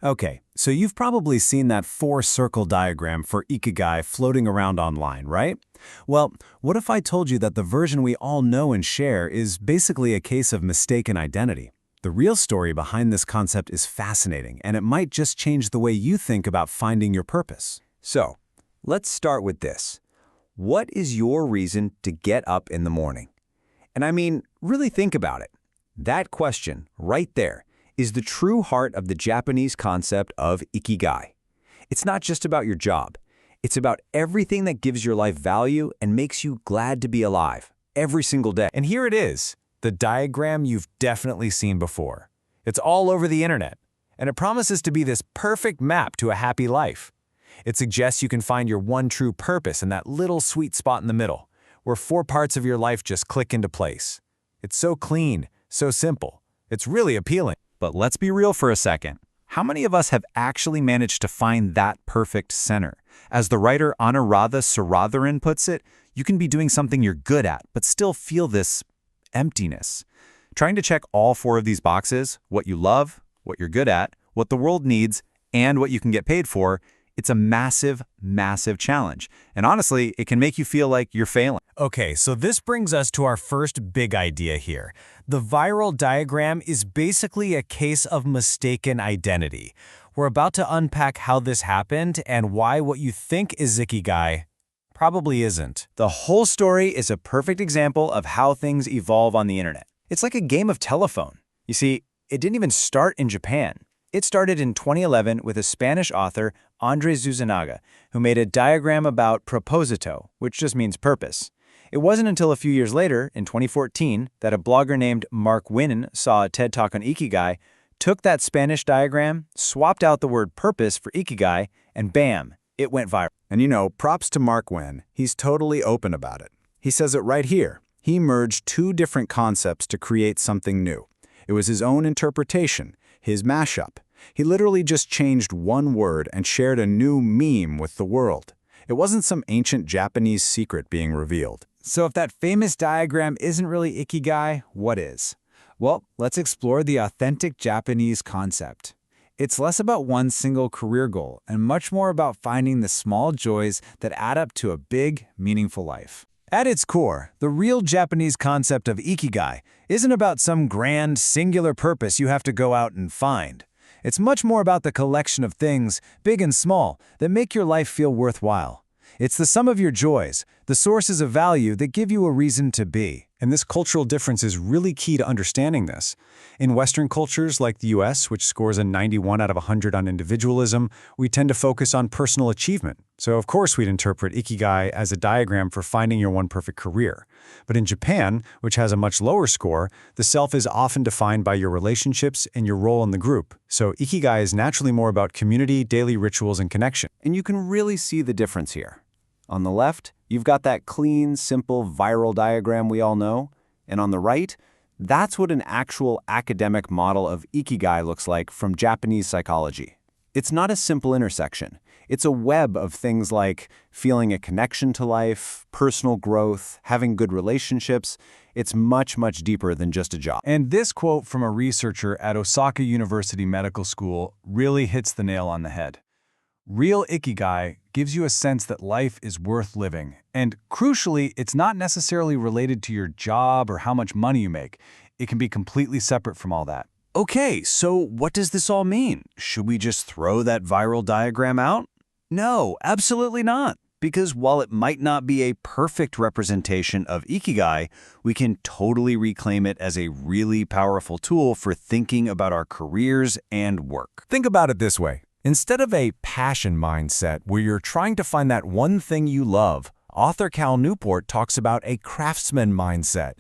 Okay, so you've probably seen that four-circle diagram for Ikigai floating around online, right? Well, what if I told you that the version we all know and share is basically a case of mistaken identity? The real story behind this concept is fascinating, and it might just change the way you think about finding your purpose. So, let's start with this. What is your reason to get up in the morning? And I mean, really think about it. That question, right there, is the true heart of the Japanese concept of Ikigai. It's not just about your job. It's about everything that gives your life value and makes you glad to be alive every single day. And here it is, the diagram you've definitely seen before. It's all over the internet, and it promises to be this perfect map to a happy life. It suggests you can find your one true purpose in that little sweet spot in the middle, where four parts of your life just click into place. It's so clean, so simple. It's really appealing. But let's be real for a second. How many of us have actually managed to find that perfect center? As the writer Anuradha Suratharan puts it, you can be doing something you're good at, but still feel this emptiness. Trying to check all four of these boxes, what you love, what you're good at, what the world needs, and what you can get paid for, it's a massive, massive challenge. And honestly, it can make you feel like you're failing. Okay, so this brings us to our first big idea here. The viral diagram is basically a case of mistaken identity. We're about to unpack how this happened and why what you think is Ikigai probably isn't. The whole story is a perfect example of how things evolve on the internet. It's like a game of telephone. You see, it didn't even start in Japan. It started in 2011 with a Spanish author, Andres Zuzenaga, who made a diagram about proposito, which just means purpose. It wasn't until a few years later, in 2014, that a blogger named Mark Winnan saw a TED Talk on Ikigai, took that Spanish diagram, swapped out the word purpose for Ikigai, and bam, it went viral. And you know, props to Mark Wynn. He's totally open about it. He says it right here. He merged two different concepts to create something new. It was his own interpretation, his mashup. He literally just changed one word and shared a new meme with the world. It wasn't some ancient Japanese secret being revealed. So if that famous diagram isn't really Ikigai, what is? Well, let's explore the authentic Japanese concept. It's less about one single career goal and much more about finding the small joys that add up to a big, meaningful life. At its core, the real Japanese concept of Ikigai isn't about some grand, singular purpose you have to go out and find. It's much more about the collection of things, big and small, that make your life feel worthwhile. It's the sum of your joys, the sources of value that give you a reason to be. And this cultural difference is really key to understanding this. In Western cultures like the US, which scores a 91 out of 100 on individualism, we tend to focus on personal achievement. So of course we'd interpret Ikigai as a diagram for finding your one perfect career. But in Japan, which has a much lower score, the self is often defined by your relationships and your role in the group. So Ikigai is naturally more about community, daily rituals, and connection. And you can really see the difference here. On the left, you've got that clean, simple, viral diagram we all know. And on the right, that's what an actual academic model of Ikigai looks like from Japanese psychology. It's not a simple intersection. It's a web of things like feeling a connection to life, personal growth, having good relationships. It's much, much deeper than just a job. And this quote from a researcher at Osaka University Medical School really hits the nail on the head. Real Ikigai gives you a sense that life is worth living. And crucially, it's not necessarily related to your job or how much money you make. It can be completely separate from all that. Okay, so what does this all mean? Should we just throw that viral diagram out? No, absolutely not. Because while it might not be a perfect representation of Ikigai, we can totally reclaim it as a really powerful tool for thinking about our careers and work. Think about it this way. Instead of a passion mindset where you're trying to find that one thing you love, author Cal Newport talks about a craftsman mindset.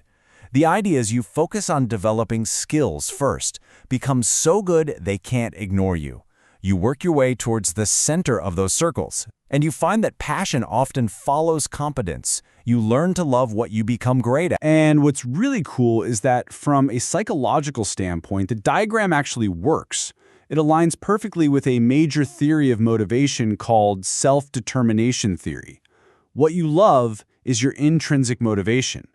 The idea is you focus on developing skills first, become so good they can't ignore you. You work your way towards the center of those circles, and you find that passion often follows competence. You learn to love what you become great at. And what's really cool is that from a psychological standpoint, the diagram actually works. It aligns perfectly with a major theory of motivation called self-determination theory. What you love is your intrinsic motivation.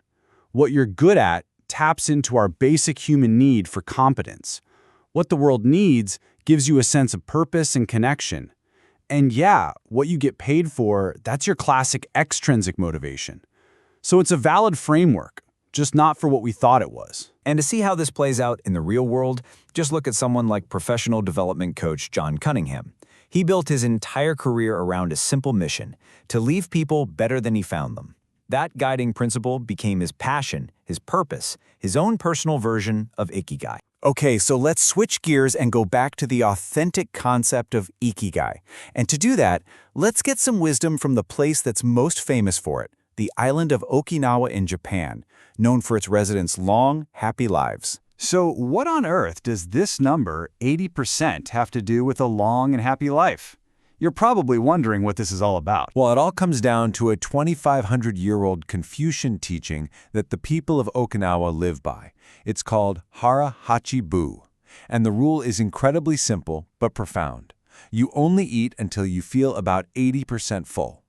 What you're good at taps into our basic human need for competence. What the world needs gives you a sense of purpose and connection. And yeah, what you get paid for, that's your classic extrinsic motivation. So it's a valid framework, just not for what we thought it was. And to see how this plays out in the real world, just look at someone like professional development coach John Cunningham. He built his entire career around a simple mission: to leave people better than he found them. That guiding principle became his passion, his purpose, his own personal version of Ikigai. Okay, so let's switch gears and go back to the authentic concept of Ikigai. And to do that, let's get some wisdom from the place that's most famous for it, the island of Okinawa in Japan, known for its residents' long, happy lives. So what on earth does this number, 80%, have to do with a long and happy life? You're probably wondering what this is all about. Well, it all comes down to a 2,500-year-old Confucian teaching that the people of Okinawa live by. It's called Hara Hachi Bu, and the rule is incredibly simple but profound. You only eat until you feel about 80% full.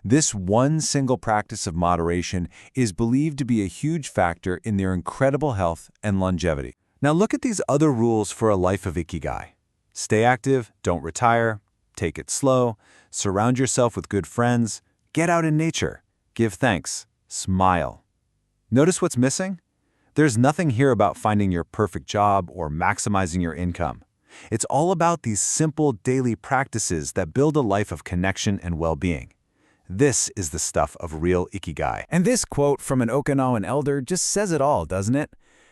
This one single practice of moderation is believed to be a huge factor in their incredible health and longevity. Now look at these other rules for a life of Ikigai. Stay active, don't retire, take it slow, surround yourself with good friends, get out in nature, give thanks, smile. Notice what's missing? There's nothing here about finding your perfect job or maximizing your income. It's all about these simple daily practices that build a life of connection and well-being. This is the stuff of real Ikigai. And this quote from an Okinawan elder just says it all, doesn't it?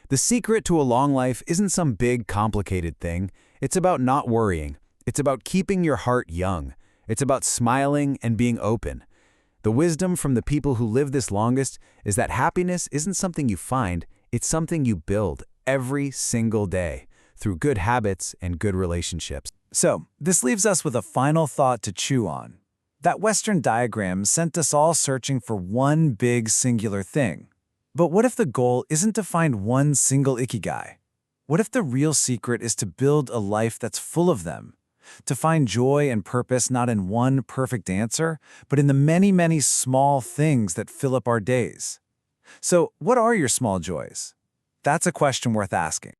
The secret to a long life isn't some big, complicated thing. It's about not worrying. It's about keeping your heart young. It's about smiling and being open. The wisdom from the people who live this longest is that happiness isn't something you find, it's something you build every single day through good habits and good relationships. So, this leaves us with a final thought to chew on. That Western diagram sent us all searching for one big singular thing. But what if the goal isn't to find one single Ikigai? What if the real secret is to build a life that's full of them? To find joy and purpose not in one perfect answer, but in the many, many small things that fill up our days. So, what are your small joys? That's a question worth asking.